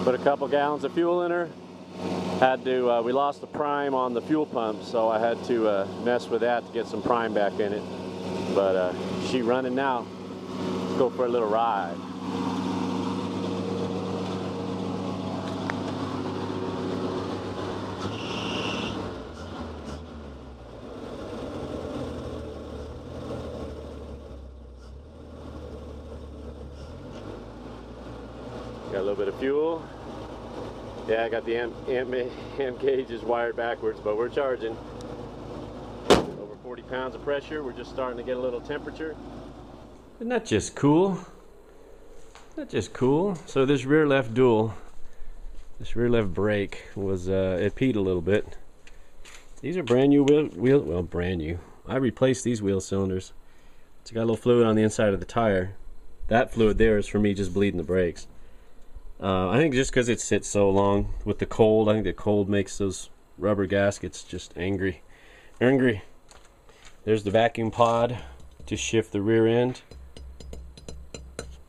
Put a couple gallons of fuel in her. Had to, we lost the prime on the fuel pump, so I had to mess with that to get some prime back in it. But she running now. Let's go for a little ride. Got a little bit of fuel. Yeah, I got the amp gauges wired backwards, but we're charging. Over 40 pounds of pressure. We're just starting to get a little temperature. Isn't that just cool? Isn't that just cool? So this rear left dual, this rear left brake was, it peed a little bit. These are brand new well, brand new. I replaced these wheel cylinders. It's got a little fluid on the inside of the tire. That fluid there is for me just bleeding the brakes. I think just because it sits so long with the cold, I think the cold makes those rubber gaskets just angry. There's the vacuum pod to shift the rear end.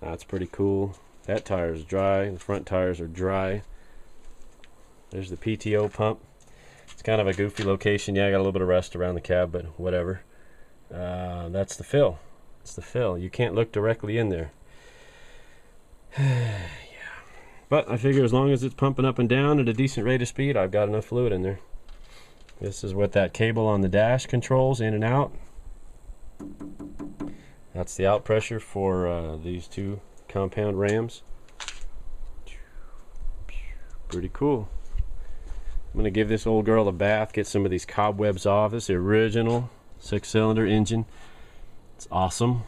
That's pretty cool. That tire is dry. The front tires are dry. There's the PTO pump. It's kind of a goofy location. Yeah, I got a little bit of rust around the cab, but whatever. That's the fill. It's the fill. You can't look directly in there. But I figure as long as it's pumping up and down at a decent rate of speed, I've got enough fluid in there. This is what that cable on the dash controls, in and out. That's the out pressure for these two compound rams. Pretty cool. I'm going to give this old girl a bath, get some of these cobwebs off. This is the original 6-cylinder engine. It's awesome.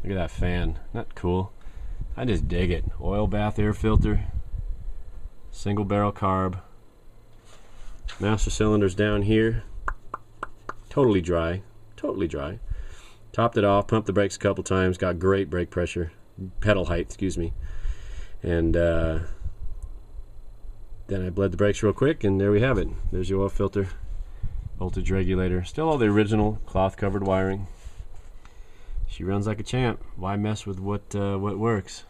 Look at that fan. Isn't that cool? I just dig it. Oil bath air filter, single barrel carb, master cylinders down here, totally dry, topped it off, pumped the brakes a couple times, got great brake pressure, pedal height, excuse me, and then I bled the brakes real quick, and there we have it. There's your oil filter, voltage regulator, still all the original cloth covered wiring. She runs like a champ. Why mess with what works?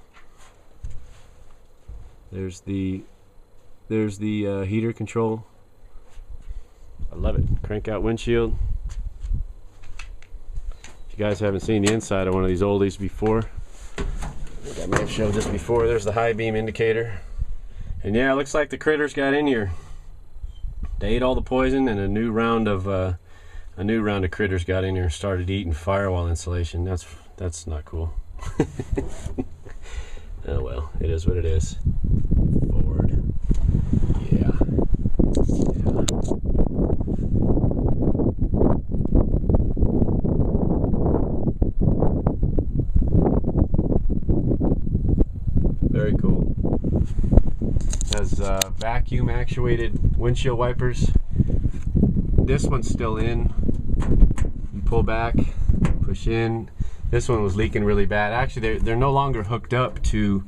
There's the heater control. I love it. Crank out windshield. If you guys haven't seen the inside of one of these oldies before, I think I may have showed this before. There's the high beam indicator. And yeah, it looks like the critters got in here. They ate all the poison, and a new round of critters got in here and started eating firewall insulation. That's not cool. Oh well, it is what it is. Forward. Yeah. Very cool. Has vacuum actuated windshield wipers. This one's still in. You pull back, push in. This one was leaking really bad. Actually, they're no longer hooked up to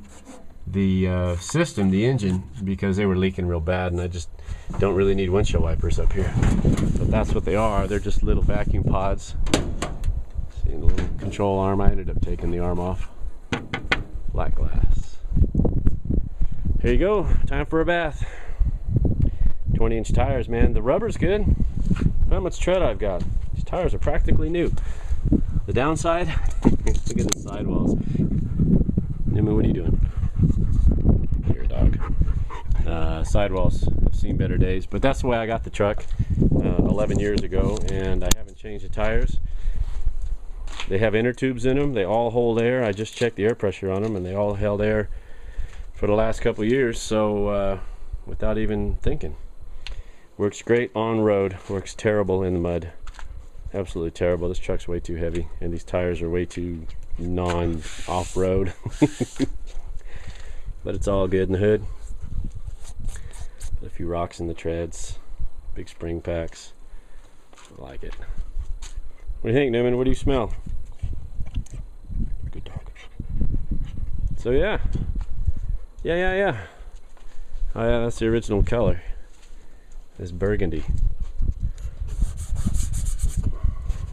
the system, the engine, because they were leaking real bad, and I just don't really need windshield wipers up here. But that's what they are. They're just little vacuum pods. See the little control arm? I ended up taking the arm off. Black glass. Here you go. Time for a bath. 20-inch tires, man. The rubber's good. Look how much tread I've got. These tires are practically new. The downside, look at the sidewalls. Newman, what are you doing? Here, dog. Sidewalls have seen better days, but that's the way I got the truck 11 years ago, and I haven't changed the tires. They have inner tubes in them. They all hold air. I just checked the air pressure on them, and they all held air for the last couple of years, so without even thinking. Works great on road, works terrible in the mud. Absolutely terrible. This truck's way too heavy, and these tires are way too non-off-road. But it's all good in the hood. Got a few rocks in the treads, big spring packs. I like it. What do you think, Newman? What do you smell? Good dog. So yeah. Oh yeah, that's the original color. This burgundy.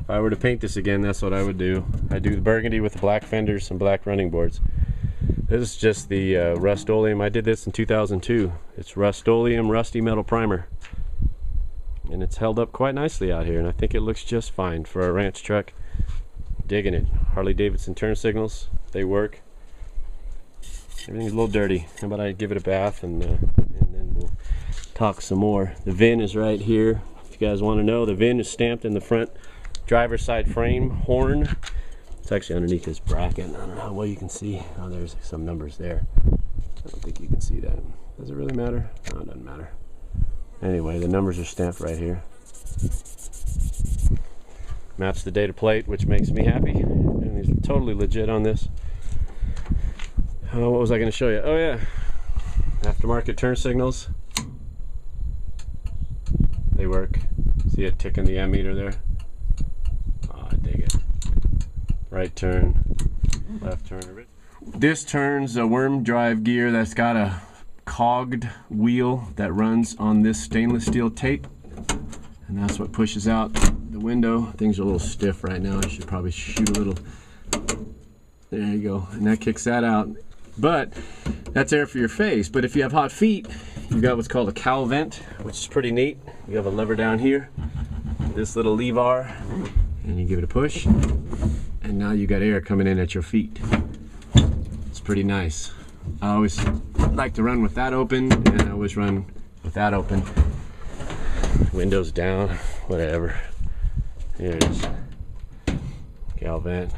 If I were to paint this again, that's what I would do. I'd do the burgundy with the black fenders and black running boards. This is just the Rust-Oleum. I did this in 2002. It's Rust-Oleum Rusty Metal Primer. And it's held up quite nicely out here, and I think it looks just fine for a ranch truck. Digging it. Harley-Davidson turn signals, they work. Everything's a little dirty. How about I give it a bath and then we'll talk some more. The VIN is right here. If you guys want to know, the VIN is stamped in the front driver's side frame horn. It's actually underneath this bracket. I don't know how well you can see. Oh, there's some numbers there. I don't think you can see that. Does it really matter? No, it doesn't matter. Anyway, the numbers are stamped right here. Match the data plate, which makes me happy. And he's totally legit on this. What was I going to show you? Oh yeah, aftermarket turn signals. They work. See it ticking the ammeter there? Oh, I dig it. Right turn, left turn. This turns a worm drive gear that's got a cogged wheel that runs on this stainless steel tape, and that's what pushes out the window. Things are a little stiff right now. I should probably shoot a little. There you go, and that kicks that out. But that's air for your face. But if you have hot feet, you've got what's called a cowl vent, which is pretty neat. You have a lever down here, this little lever, and you give it a push, and now you got air coming in at your feet. It's pretty nice. I always like to run with that open, and I always run with that open. Windows down, whatever. Here it is. Cowl vent.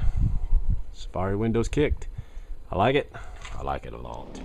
Safari windows kicked. I like it. I like it a lot.